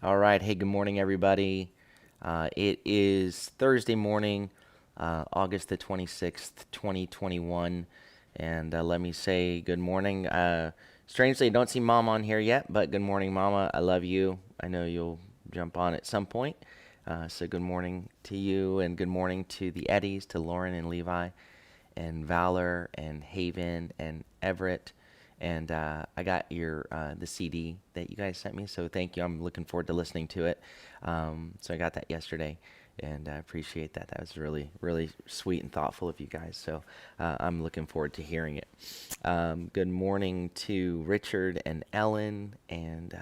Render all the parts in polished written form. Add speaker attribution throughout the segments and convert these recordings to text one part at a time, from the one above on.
Speaker 1: All right. Hey, good morning, everybody. It is Thursday morning, August the 26th, 2021. And let me say good morning. Strangely, I don't see Mom on here yet, but good morning, Mama. I love you. I know you'll jump on at some point. So good morning to you, and good morning to the Eddies, to Lauren and Levi, and Valor, and Haven, and Everett. And I got the CD that you guys sent me, so thank you. I'm looking forward to listening to it. So I got that yesterday, and I appreciate that. That was really, really sweet and thoughtful of you guys. So I'm looking forward to hearing it. Good morning to Richard and Ellen, and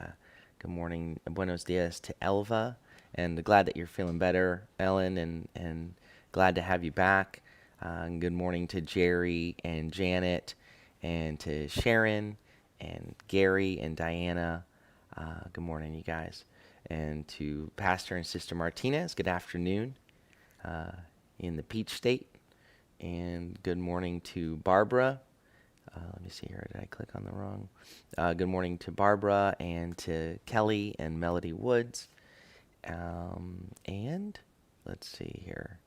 Speaker 1: good morning, buenos dias to Elva. And glad that you're feeling better, Ellen, and glad to have you back. And good morning to Jerry and Janet, and to Sharon and Gary and Diana. Good morning, you guys. And to Pastor and Sister Martinez, good afternoon in the Peach State. And good morning to Barbara. Let me see here. Did I click on the wrong? Good morning to Barbara and to Kelly and Melody Woods. And let's see here.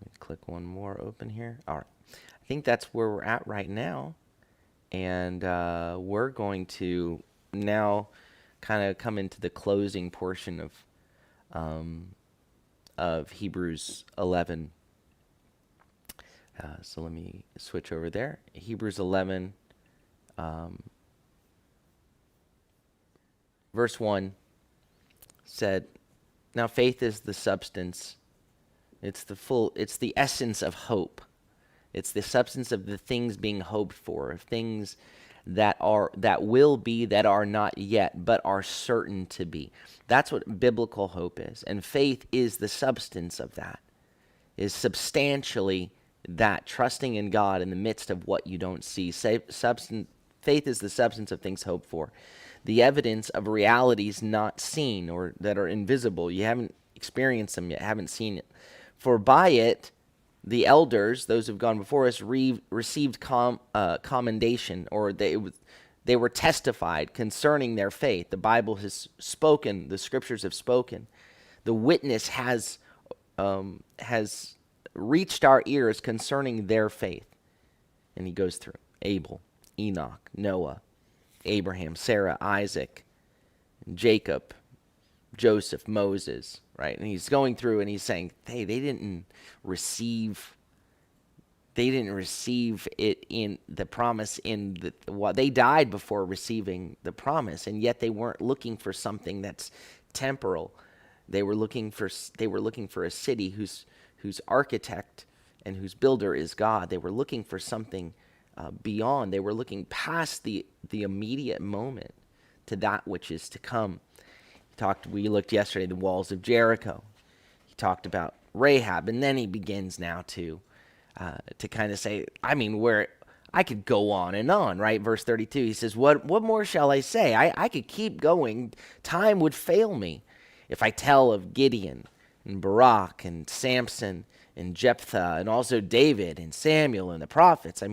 Speaker 1: Let me click one more open here. All right. I think that's where we're at right now. And we're going to now kind of come into the closing portion of Hebrews 11. So let me switch over there. Hebrews 11, verse 1 said, "Now faith is the substance. It's the essence of hope. It's the substance of the things being hoped for, of things that will be, that are not yet, but are certain to be." That's what biblical hope is. And faith is the substance of that, is substantially that, trusting in God in the midst of what you don't see. Faith is the substance of things hoped for, the evidence of realities not seen, or that are invisible. You haven't experienced them yet, haven't seen it. For by it, the elders, those who've gone before us, received commendation, or they were testified concerning their faith. The Bible has spoken, the scriptures have spoken. The witness has reached our ears concerning their faith. And he goes through Abel, Enoch, Noah, Abraham, Sarah, Isaac, Jacob, Joseph, Moses, right? And he's going through and he's saying, hey, they didn't receive it in the promise, they died before receiving the promise, and yet they weren't looking for something that's temporal. They were looking for a city whose architect and whose builder is God. They were looking for something beyond. They were looking past the immediate moment to that which is to come. We looked yesterday at the walls of Jericho. He talked about Rahab, and then he begins now to kind of say, where I could go on and on, right? Verse 32, he says, what more shall I say? I could keep going. Time would fail me if I tell of Gideon and Barak and Samson and Jephthah, and also David and Samuel and the prophets.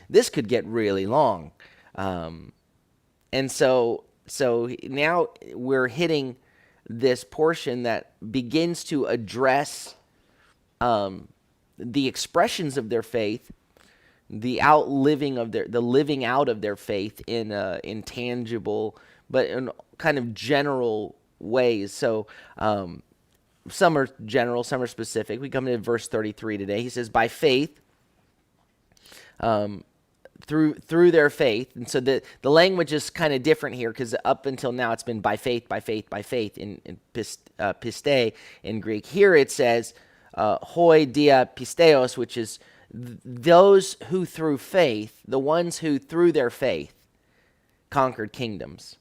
Speaker 1: This could get really long. And so now we're hitting this portion that begins to address the expressions of their faith, the living out of their faith in tangible, but in kind of general ways. So some are general, some are specific. We come to verse 33 today. He says, by faith, through their faith. And so the language is kind of different here, because up until now it's been by faith in piste in Greek. Here it says hoi dia pisteos, which is those who through faith, the ones who through their faith conquered kingdoms,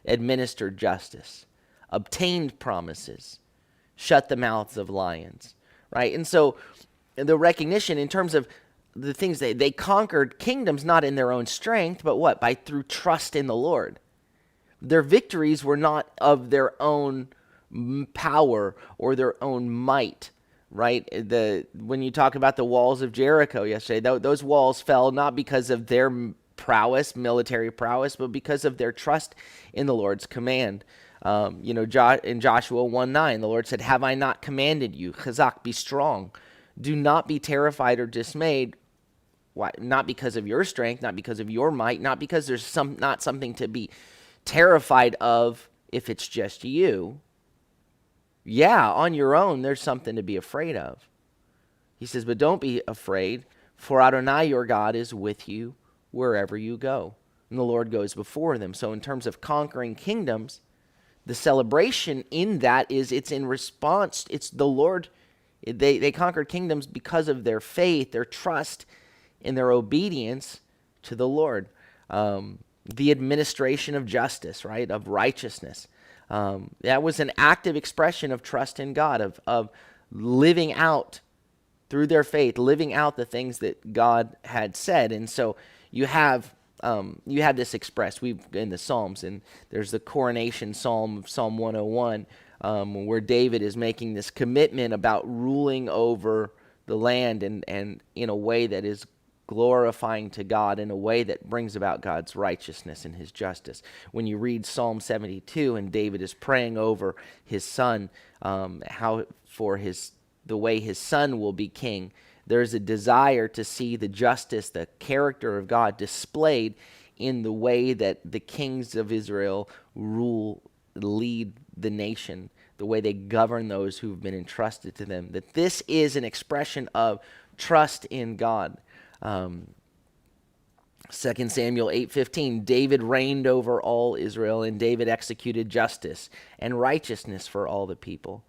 Speaker 1: administered justice, obtained promises, shut the mouths of lions, right? And so the recognition in terms of the things they conquered kingdoms, not in their own strength, but what? Through trust in the Lord. Their victories were not of their own power or their own might, right? When you talk about the walls of Jericho yesterday, those walls fell not because of their prowess, military prowess, but because of their trust in the Lord's command. In Joshua 1:9, the Lord said, "Have I not commanded you? Chazak, be strong. Do not be terrified or dismayed." Why? Not because of your strength, not because of your might, not because there's not something to be terrified of if it's just you. Yeah, on your own, there's something to be afraid of. He says, but don't be afraid, for Adonai your God is with you wherever you go. And the Lord goes before them. So in terms of conquering kingdoms, the celebration in that is it's in response. It's the Lord. They conquered kingdoms because of their faith, their trust, and their obedience to the Lord. The administration of justice, right, of righteousness. That was an active expression of trust in God, of living out through their faith, living out the things that God had said. And so you have this expressed in the Psalms, and there's the coronation psalm, Psalm 101, where David is making this commitment about ruling over the land and in a way that is glorifying to God, in a way that brings about God's righteousness and his justice. When you read Psalm 72 and David is praying over his son, the way his son will be king, there's a desire to see the justice, the character of God displayed in the way that the kings of Israel lead the nation, the way they govern those who've been entrusted to them. That this is an expression of trust in God. 2 Samuel 8:15, David reigned over all Israel, and David executed justice and righteousness for all the people.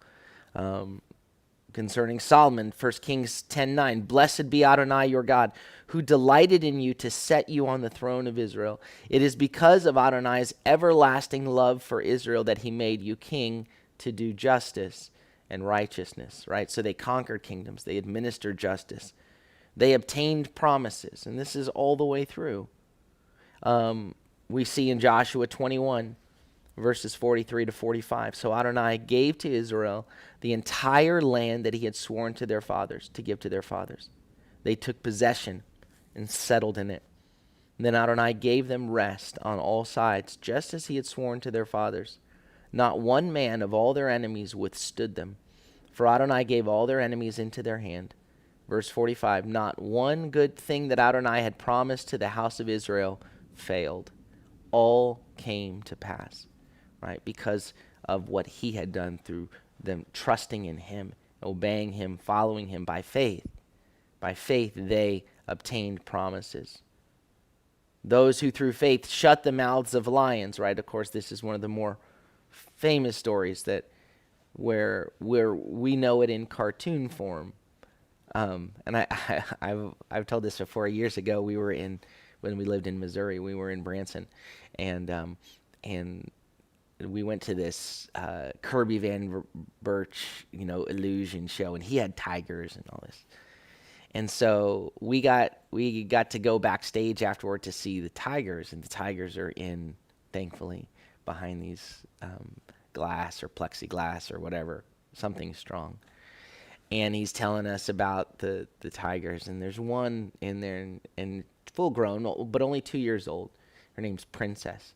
Speaker 1: Concerning Solomon, 1 Kings 10:9, blessed be Adonai your God, who delighted in you to set you on the throne of Israel. It is because of Adonai's everlasting love for Israel that he made you king to do justice and righteousness, right? So they conquered kingdoms. They administered justice. They obtained promises, and this is all the way through. We see in Joshua 21, verses 43 to 45. So Adonai gave to Israel the entire land that he had sworn to their fathers to give to their fathers. They took possession and settled in it. And then Adonai gave them rest on all sides, just as he had sworn to their fathers. Not one man of all their enemies withstood them, for Adonai gave all their enemies into their hand. Verse 45, not one good thing that Adonai had promised to the house of Israel failed. All came to pass, right? Because of what he had done through them trusting in him, obeying him, following him by faith. By faith, they obtained promises. Those who through faith shut the mouths of lions, right? Of course, this is one of the more famous stories where we know it in cartoon form. And I've told this before. Years ago, when we lived in Missouri, we were in Branson, and we went to this Kirby Van Birch, illusion show, and he had tigers and all this. And so we got to go backstage afterward to see the tigers, and the tigers are thankfully, behind these glass or plexiglass or whatever, something strong. And he's telling us about the tigers, and there's one in there, and full grown, but only 2 years old. Her name's Princess,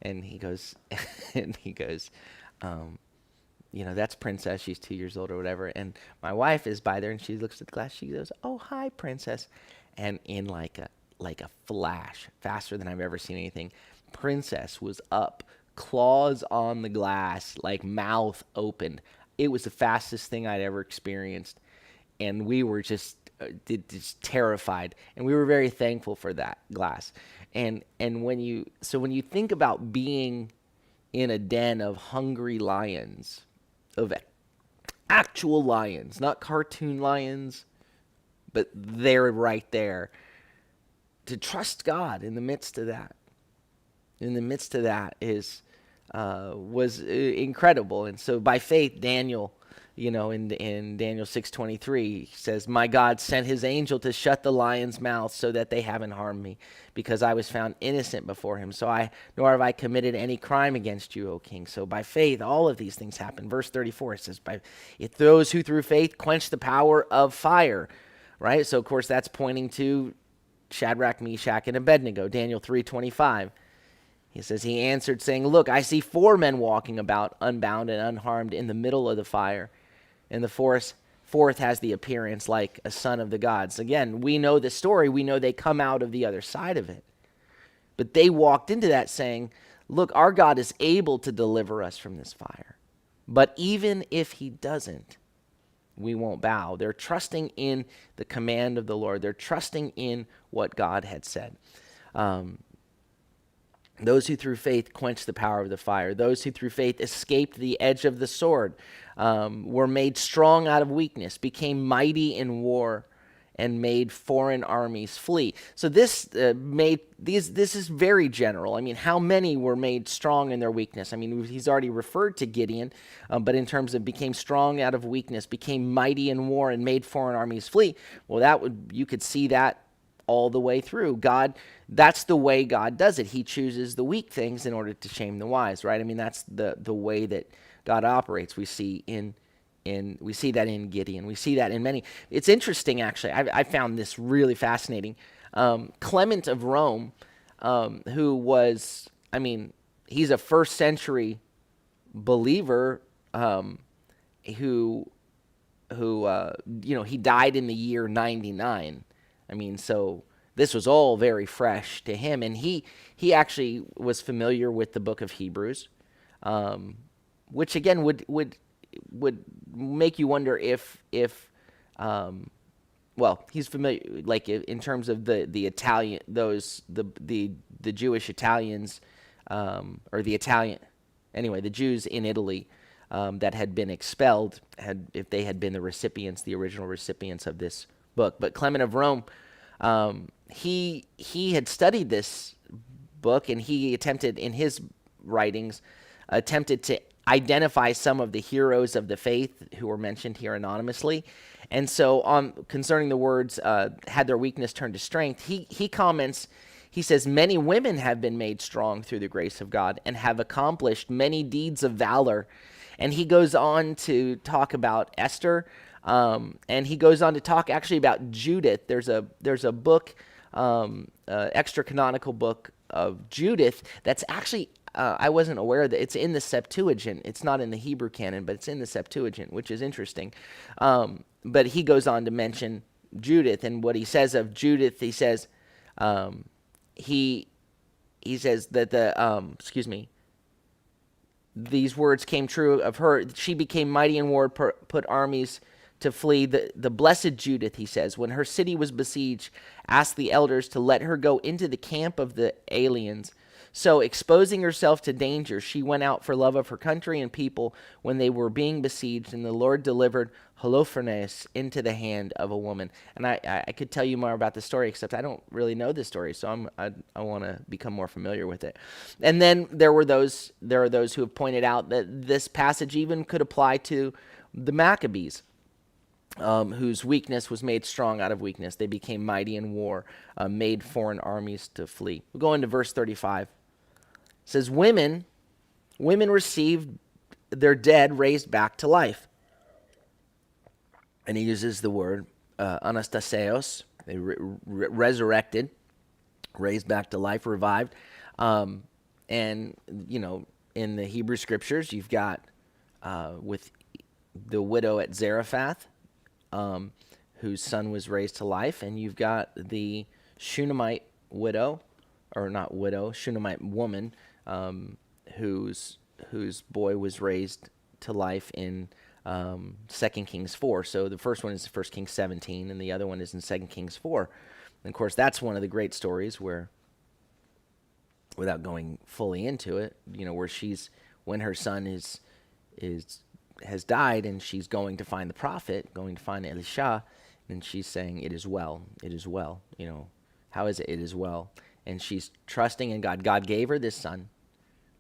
Speaker 1: and he goes, that's Princess. She's 2 years old or whatever. And my wife is by there, and she looks at the glass. She goes, "Oh, hi, Princess," and in like a flash, faster than I've ever seen anything, Princess was up, claws on the glass, like mouth opened. It was the fastest thing I'd ever experienced, and we were just terrified, and we were very thankful for that glass. And when you think about being in a den of hungry lions, of actual lions, not cartoon lions, but they're right there, to trust God in the midst of that. In the midst of that was incredible. And so by faith, Daniel, in Daniel 6:23, says, "My God sent his angel to shut the lions' mouths so that they haven't harmed me, because I was found innocent before him. Nor have I committed any crime against you, O king." So by faith, all of these things happen. Verse 34, it says, "If those who through faith quench the power of fire," right? So of course that's pointing to Shadrach, Meshach, and Abednego, Daniel 3:25. He says, he answered, saying, look, I see 4 men walking about, unbound and unharmed, in the middle of the fire. And the fourth has the appearance like a son of the gods. Again, we know the story. We know they come out of the other side of it. But they walked into that saying, look, our God is able to deliver us from this fire. But even if he doesn't, we won't bow. They're trusting in the command of the Lord. They're trusting in what God had said. Those who through faith quenched the power of the fire. Those who through faith escaped the edge of the sword, were made strong out of weakness, became mighty in war, and made foreign armies flee. So this is very general. I mean, how many were made strong in their weakness? I mean, he's already referred to Gideon, but in terms of became strong out of weakness, became mighty in war, and made foreign armies flee. Well, you could see that all the way through. God, that's the way God does it. He chooses the weak things in order to shame the wise, right? I mean, that's the way that God operates. We see we see that in Gideon. We see that in many. It's interesting, actually. I found this really fascinating. Clement of Rome, who was, I mean, he's a first century believer, who he died in the year 99. I mean, so this was all very fresh to him, and he actually was familiar with the book of Hebrews, which again would make you wonder if he's familiar, like in terms of the Italian, the Jewish Italians, or the Italian, anyway, the Jews in Italy that had been expelled, if they had been the original recipients of this book. But Clement of Rome, he had studied this book, and he attempted in his writings to identify some of the heroes of the faith who were mentioned here anonymously. And so concerning the words, had their weakness turned to strength, he comments, he says, many women have been made strong through the grace of God and have accomplished many deeds of valor. And he goes on to talk about Esther, and he goes on to talk actually about Judith. There's a book, extra canonical book of Judith that's actually, I wasn't aware that it's in the Septuagint. It's not in the Hebrew canon, but it's in the Septuagint, which is interesting. But he goes on to mention Judith, and what he says of Judith, he says, he says that these words came true of her. She became mighty in war, put armies to flee. The blessed Judith, he says, when her city was besieged, asked the elders to let her go into the camp of the aliens. So, exposing herself to danger, she went out for love of her country and people when they were being besieged, and the Lord delivered Holofernes into the hand of a woman. And I could tell you more about the story, except I don't really know the story, so I want to become more familiar with it. And then there are those who have pointed out that this passage even could apply to the Maccabees, whose weakness was made strong out of weakness. They became mighty in war, made foreign armies to flee. We'll go into verse 35. It says, women received their dead raised back to life. And he uses the word anastaseos, they resurrected, raised back to life, revived. And, in the Hebrew scriptures, you've got with the widow at Zarephath, whose son was raised to life, and you've got the Shunammite widow, or not widow, Shunammite woman, whose boy was raised to life in 2 Kings 4. So the first one is 1 Kings 17, and the other one is in 2 Kings 4. And of course, that's one of the great stories where, without going fully into it, where when her son has died, and she's going to find the prophet, going to find Elisha, and she's saying, it is well, how is it? It is well. And she's trusting in God. God gave her this son.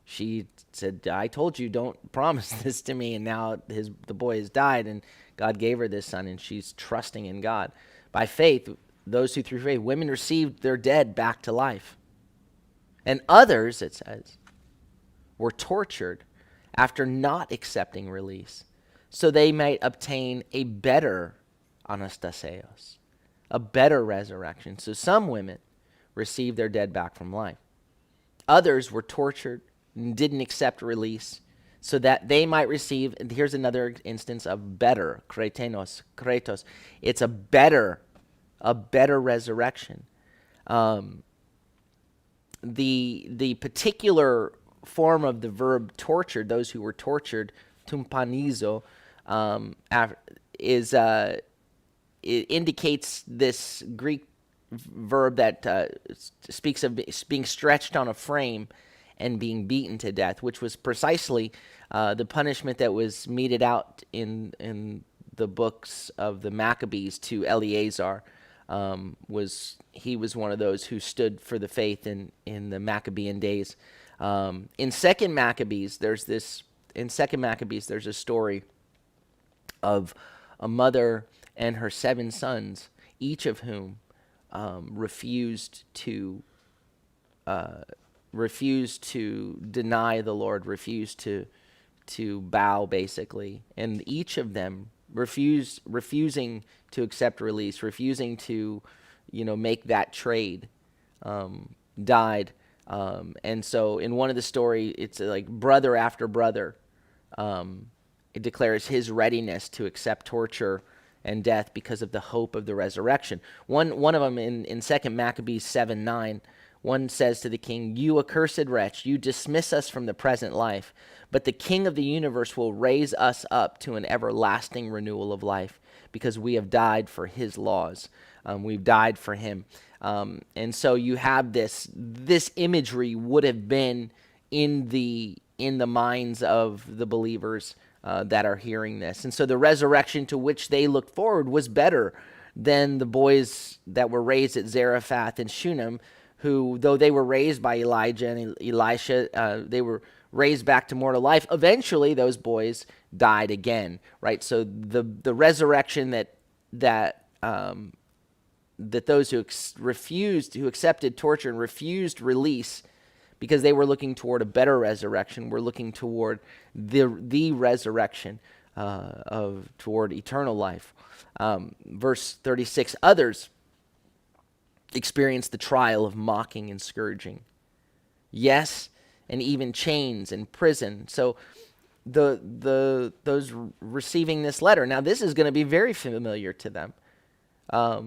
Speaker 1: She said, I told you, don't promise this to me, and now the boy has died, and God gave her this son, and she's trusting in God. By faith, those who through faith, women received their dead back to life. And others, it says, were tortured after not accepting release, so they might obtain a better anastaseos, a better resurrection. So some women received their dead back from life. Others were tortured and didn't accept release so that they might receive, and here's another instance of better, kretos. It's a better resurrection. The particular form of the verb tortured, those who were tortured, tumpanizo, is it indicates this Greek verb that speaks of being stretched on a frame and being beaten to death, which was precisely the punishment that was meted out in the books of the Maccabees to Eleazar. He was one of those who stood for the faith in the Maccabean days. In Second Maccabees, there's a story of a mother and her 7 sons, each of whom refused to deny the Lord, refused to bow, basically, and each of them refusing to accept release, refusing to, make that trade, died. And so in one of the story, it's like brother after brother, it declares his readiness to accept torture and death because of the hope of the resurrection. One of them in 2 Maccabees 7:9, one says to the king, "You accursed wretch, you dismiss us from the present life, but the King of the universe will raise us up to an everlasting renewal of life, because we have died for his laws." We've died for him. And so you have this imagery would have been in the minds of the believers that are hearing this. And so the resurrection to which they looked forward was better than the boys that were raised at Zarephath and Shunem, who, though they were raised by Elijah and Elisha, they were raised back to mortal life. Eventually, those boys died again, right? So the resurrection that those who accepted torture and refused release because they were looking toward a better resurrection, were looking toward the resurrection toward eternal life. Verse 36, others experienced the trial of mocking and scourging. Yes, and even chains and prison. So those receiving this letter, now this is going to be very familiar to them. What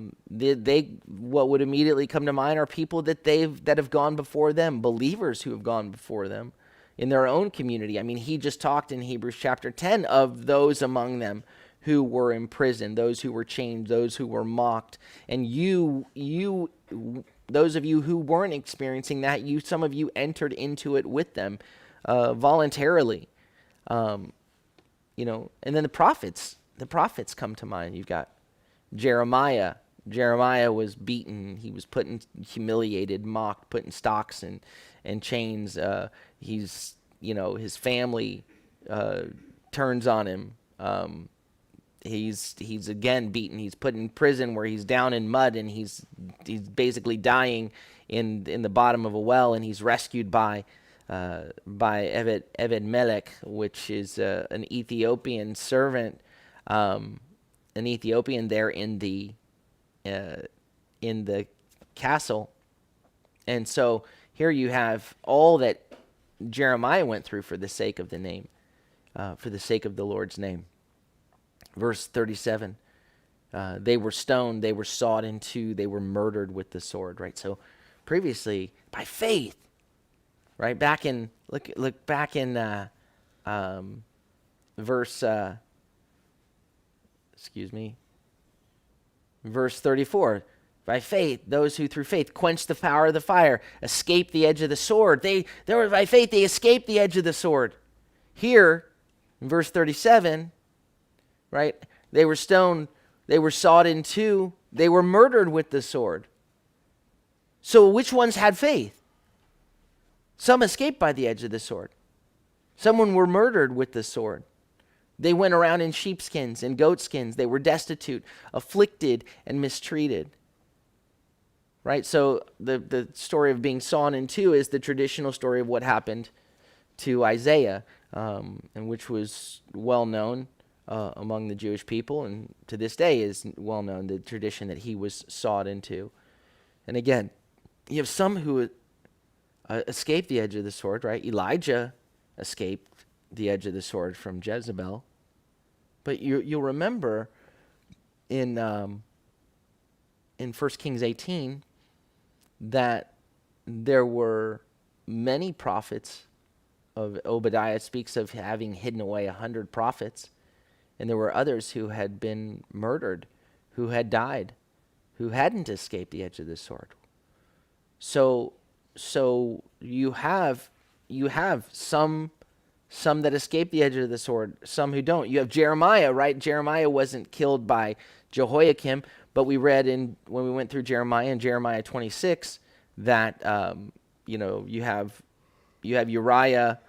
Speaker 1: would immediately come to mind are people that have gone before them, believers who have gone before them in their own community. I mean, he just talked in Hebrews chapter 10 of those among them who were imprisoned, those who were chained, those who were mocked. And those of you who weren't experiencing that, some of you entered into it with them voluntarily. And then the prophets come to mind. You've got Jeremiah. Jeremiah was beaten. He was humiliated, mocked, put in stocks and chains. His family turns on him. He's again beaten. He's put in prison where he's down in mud, and he's basically dying in the bottom of a well, and he's rescued by Ebed Melech, which is an Ethiopian servant, an Ethiopian there in the castle. And so here you have all that Jeremiah went through for the sake of the name, for the sake of the Lord's name. Verse 37, they were stoned, they were sawed in two, they were murdered with the sword, right? So previously, by faith, right? Look back in verse 34. By faith, those who through faith quenched the power of the fire, escaped the edge of the sword. By faith, they escaped the edge of the sword. Here, in verse 37, right? They were stoned, they were sawed in two, they were murdered with the sword. So which ones had faith? Some escaped by the edge of the sword. Some were murdered with the sword. They went around in sheepskins and goatskins. They were destitute, afflicted, and mistreated. Right? So the story of being sawn in two is the traditional story of what happened to Isaiah, and which was well known. among the Jewish people, and to this day is well known, the tradition that he was sought into. And again, you have some who escaped the edge of the sword, right? Elijah escaped the edge of the sword from Jezebel. But you'll remember in 1 Kings 18 that there were many prophets. Of Obadiah speaks of having hidden away 100 prophets, and there were others who had been murdered, who had died, who hadn't escaped the edge of the sword. So you have some that escape the edge of the sword, some who don't. You have Jeremiah, right? Jeremiah wasn't killed by Jehoiakim, but we read when we went through Jeremiah in Jeremiah 26 that you have Uriah.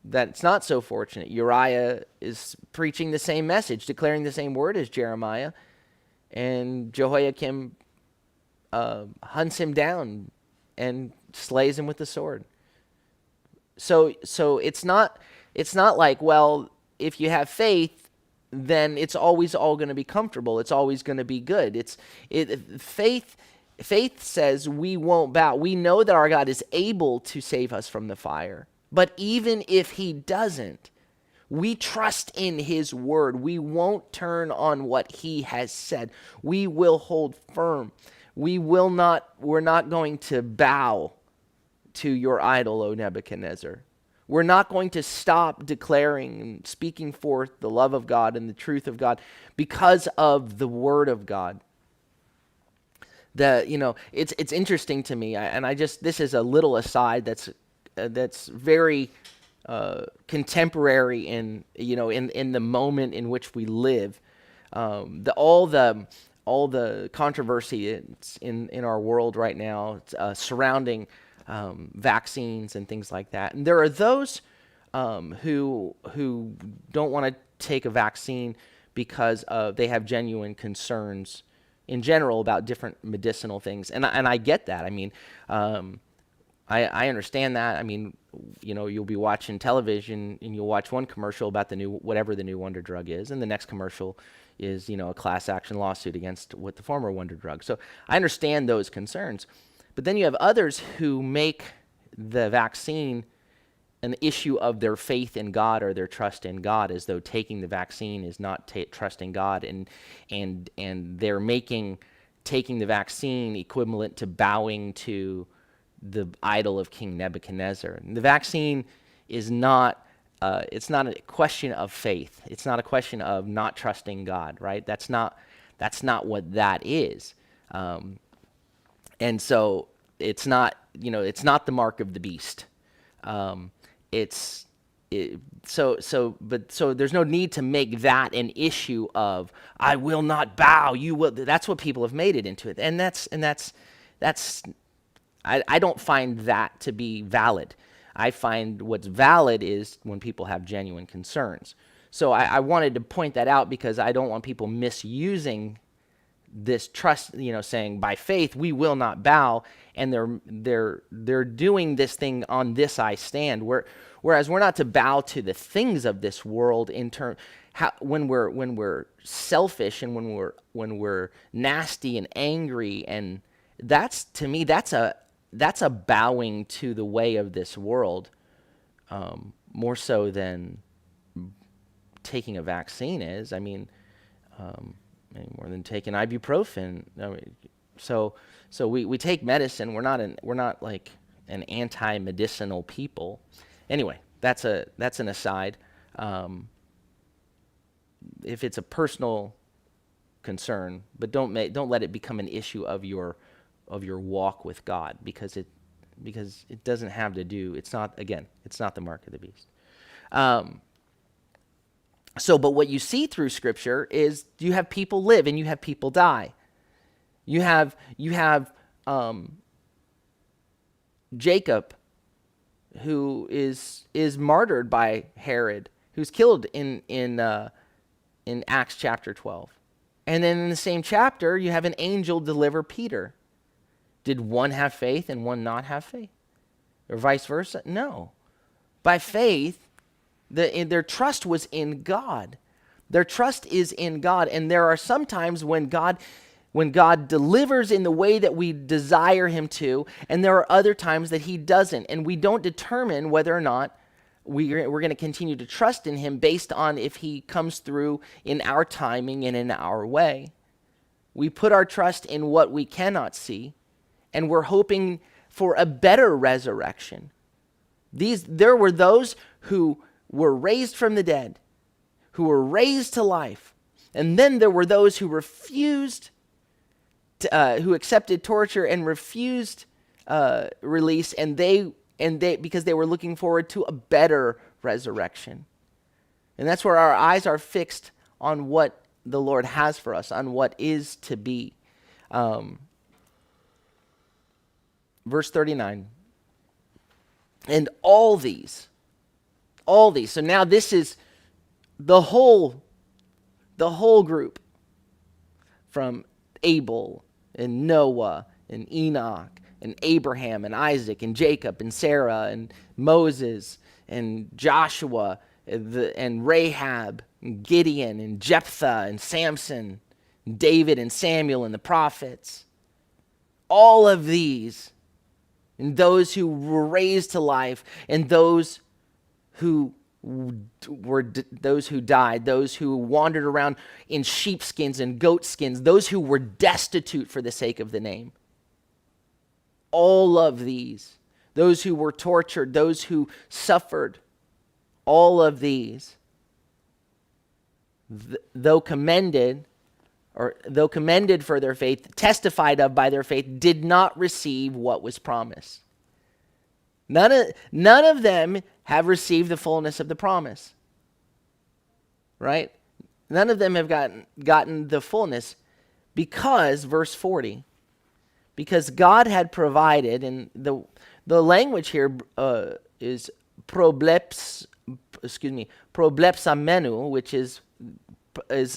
Speaker 1: That's not so fortunate. Uriah is preaching the same message, declaring the same word as Jeremiah, and Jehoiakim hunts him down and slays him with the sword. So it's not like, well, if you have faith, then it's always all going to be comfortable. It's always going to be good. Faith says we won't bow. We know that our God is able to save us from the fire. But even if he doesn't, we trust in his word. We won't turn on what he has said. We will hold firm. We're not going to bow to your idol, O Nebuchadnezzar. We're not going to stop declaring and speaking forth the love of God and the truth of God because of the word of God. It's interesting to me, and this is a little aside that's very contemporary in the moment in which we live. All the controversy in our world right now surrounding vaccines and things like that, and there are those who don't want to take a vaccine because they have genuine concerns in general about different medicinal things, and I get that. I mean, I understand that. I mean, you'll be watching television and you'll watch one commercial about whatever the new wonder drug is, and the next commercial is a class action lawsuit against what the former wonder drug. So I understand those concerns, but then you have others who make the vaccine an issue of their faith in God or their trust in God, as though taking the vaccine is not trusting God, and they're making taking the vaccine equivalent to bowing to the idol of King Nebuchadnezzar. And the vaccine is not it's not a question of faith. It's not a question of not trusting God, right? That's not what that is. And so it's not the mark of the beast. So there's no need to make that an issue of I will not bow. You will. That's what people have made it into. And that's I don't find that to be valid. I find what's valid is when people have genuine concerns. So I wanted to point that out because I don't want people misusing this trust, saying by faith we will not bow, and they're doing this thing on this I stand. Whereas we're not to bow to the things of this world when we're selfish and when we're nasty and angry, and to me that's a bowing to the way of this world, more so than taking a vaccine is. I mean, more than taking ibuprofen. I mean, so we take medicine. We're not like an anti-medicinal people. Anyway, that's an aside. If it's a personal concern, but don't let it become an issue of your walk with God, because it doesn't have to do. It's not the mark of the beast. But what you see through Scripture is you have people live and you have people die. You have Jacob, who is martyred by Herod, who's killed in Acts chapter 12. And then in the same chapter, you have an angel deliver Peter. Did one have faith and one not have faith? Or vice versa? No. By faith, Their trust was in God. Their trust is in God. And there are some times when God delivers in the way that we desire him to, and there are other times that he doesn't. And we don't determine whether or not we're going to continue to trust in him based on if he comes through in our timing and in our way. We put our trust in what we cannot see, and we're hoping for a better resurrection. There were those who were raised from the dead, who were raised to life, and then there were those who refused, who accepted torture and refused release, and they because they were looking forward to a better resurrection. And that's where our eyes are fixed on what the Lord has for us, on what is to be. Verse 39. And all these. So now this is the whole group, from Abel and Noah and Enoch and Abraham and Isaac and Jacob and Sarah and Moses and Joshua and Rahab and Gideon and Jephthah and Samson, and David and Samuel and the prophets. All of these, and those who were raised to life, and those who died, those who wandered around in sheepskins and goatskins, those who were destitute for the sake of the name. All of these, those who were tortured, those who suffered, all of these, though commended for their faith, testified of by their faith, did not receive what was promised. None of them have received the fullness of the promise. Right? None of them have gotten the fullness because, verse 40, because God had provided, and the language here is problepsamenu, which is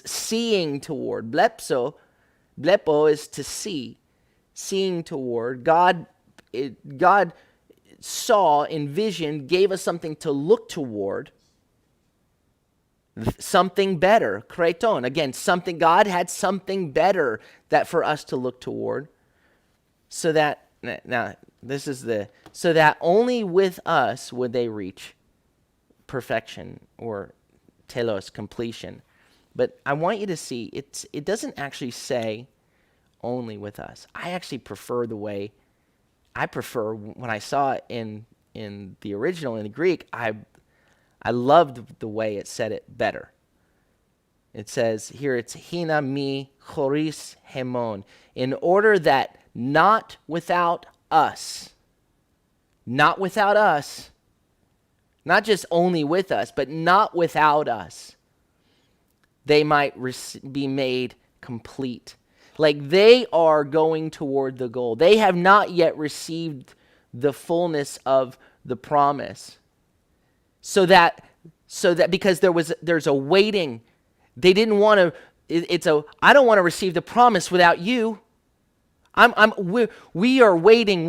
Speaker 1: seeing toward. Blepo is to see, seeing toward. God saw, envisioned, gave us something to look toward, something better. Kreton, again, something. God had something better that for us to look toward, so that so that only with us would they reach perfection or telos, completion. But I want you to see, it doesn't actually say only with us. I actually prefer when I saw it in the original, in the Greek, I loved the way it said it better. It says here, it's hina mi choris hemon, in order that not without us, not just only with us, but not without us, they might be made complete. Like they are going toward the goal. They have not yet received the fullness of the promise. So that because there's a waiting. They didn't want to, I don't want to receive the promise without you. We are waiting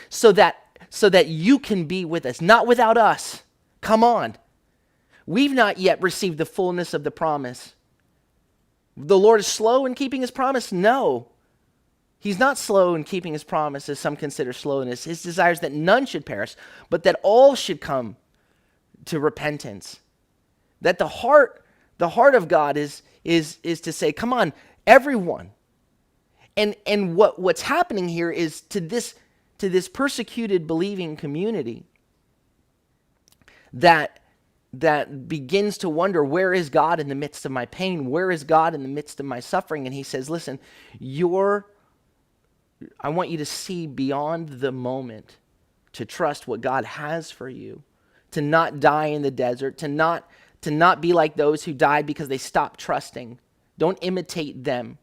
Speaker 1: so that you can be with us, not without us. Come on. We've not yet received the fullness of the promise. The Lord is slow in keeping his promise? No. He's not slow in keeping his promise, as some consider slowness. His desire is that none should perish, but that all should come to repentance. That the heart of God is to say, come on, everyone. And what's happening here is to this persecuted believing community that begins to wonder, where is God in the midst of my pain? Where is God in the midst of my suffering? And he says, listen, I want you to see beyond the moment, to trust what God has for you, to not die in the desert, to not be like those who died because they stopped trusting. Don't imitate them,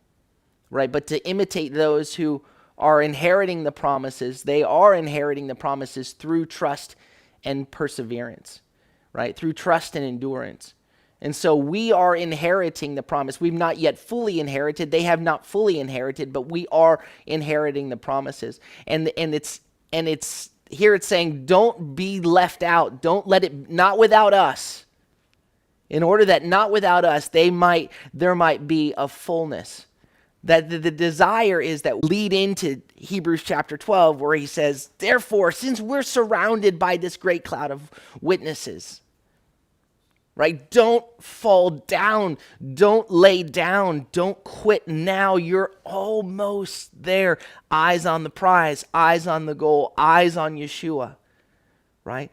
Speaker 1: right? But to imitate those who are inheriting the promises. They are inheriting the promises through trust and perseverance, right? Through trust and endurance. And so we are inheriting the promise. We've not yet fully inherited. They have not fully inherited, but we are inheriting the promises. And it's here it's saying, don't be left out. Don't let it, not without us. In order that not without us, there might be a fullness. That the desire is that lead into Hebrews chapter 12, where he says, therefore, since we're surrounded by this great cloud of witnesses, right? Don't fall down. Don't lay down. Don't quit now. You're almost there. Eyes on the prize, eyes on the goal, eyes on Yeshua, right?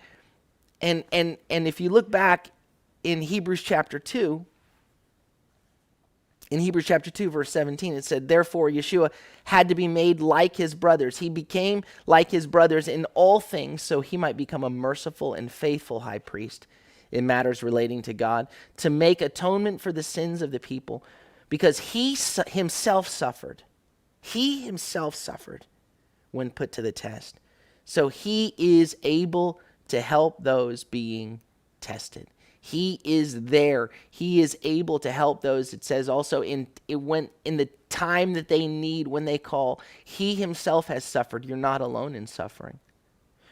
Speaker 1: And if you look back in Hebrews chapter 2, verse 17, it said, therefore, Yeshua had to be made like his brothers. He became like his brothers in all things, so he might become a merciful and faithful high priest in matters relating to God, to make atonement for the sins of the people, because he himself suffered. He himself suffered when put to the test. So he is able to help those being tested. He is there. He is able to help those. It says also in the time that they need, when they call, he himself has suffered. You're not alone in suffering.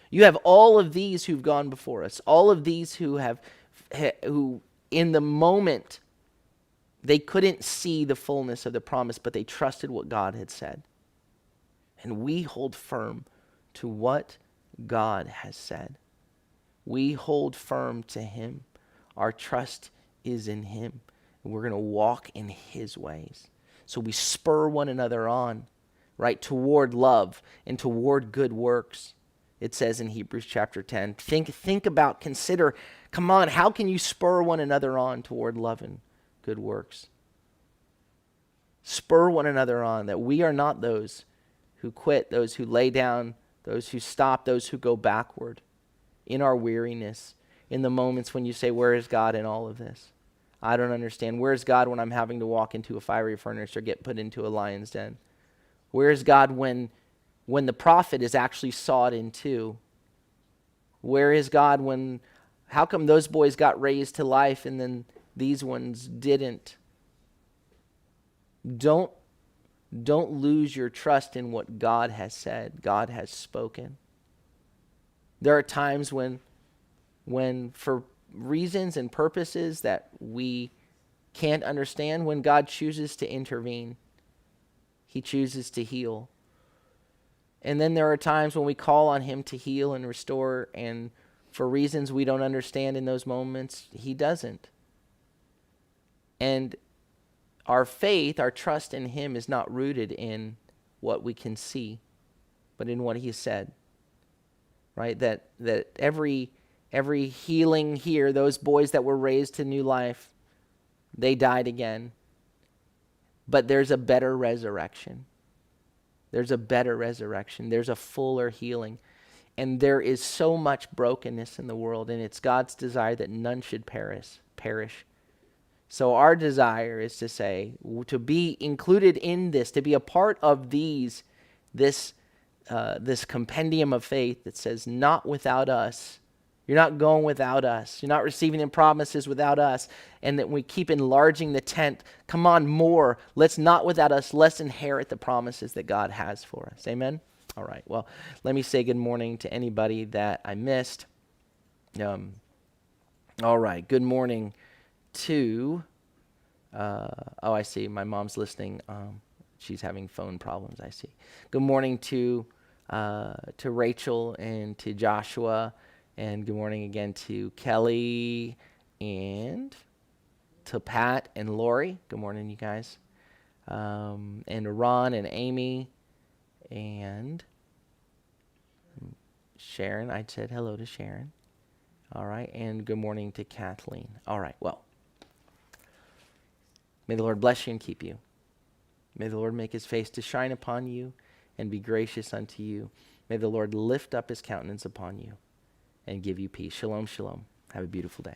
Speaker 1: You have all of these who've gone before us, all of these who in the moment, they couldn't see the fullness of the promise, but they trusted what God had said. And we hold firm to what God has said. We hold firm to him. Our trust is in him. And we're going to walk in his ways. So we spur one another on, right, toward love and toward good works. It says in Hebrews chapter 10, consider, come on, how can you spur one another on toward love and good works? Spur one another on, that we are not those who quit, those who lay down, those who stop, those who go backward in our weariness, in the moments when you say, where is God in all of this? I don't understand. Where is God when I'm having to walk into a fiery furnace or get put into a lion's den? Where is God when the prophet is actually sawed in two? Where is God how come those boys got raised to life and then these ones didn't? Don't lose your trust in what God has said, God has spoken. There are times when for reasons and purposes that we can't understand, when God chooses to intervene, he chooses to heal. And then there are times when we call on him to heal and restore, and for reasons we don't understand in those moments, he doesn't. And our faith, our trust in him is not rooted in what we can see, but in what he said. Right? That every healing here, those boys that were raised to new life, they died again. But there's a better resurrection. There's a better resurrection. There's a fuller healing. And there is so much brokenness in the world, and it's God's desire that none should perish. So our desire is to say, to be included in this, to be a part of this compendium of faith that says, not without us. You're not going without us. You're not receiving the promises without us. And that we keep enlarging the tent. Come on, more. Let's not without us. Let's inherit the promises that God has for us. Amen? All right. Well, let me say good morning to anybody that I missed. All right. Good morning to, I see. My mom's listening. She's having phone problems, I see. Good morning to Rachel and to Joshua. And good morning again to Kelly and to Pat and Lori. Good morning, you guys. And Ron and Amy and Sharon. I said hello to Sharon. All right. And good morning to Kathleen. All right. Well, may the Lord bless you and keep you. May the Lord make his face to shine upon you and be gracious unto you. May the Lord lift up his countenance upon you and give you peace. Shalom, shalom. Have a beautiful day.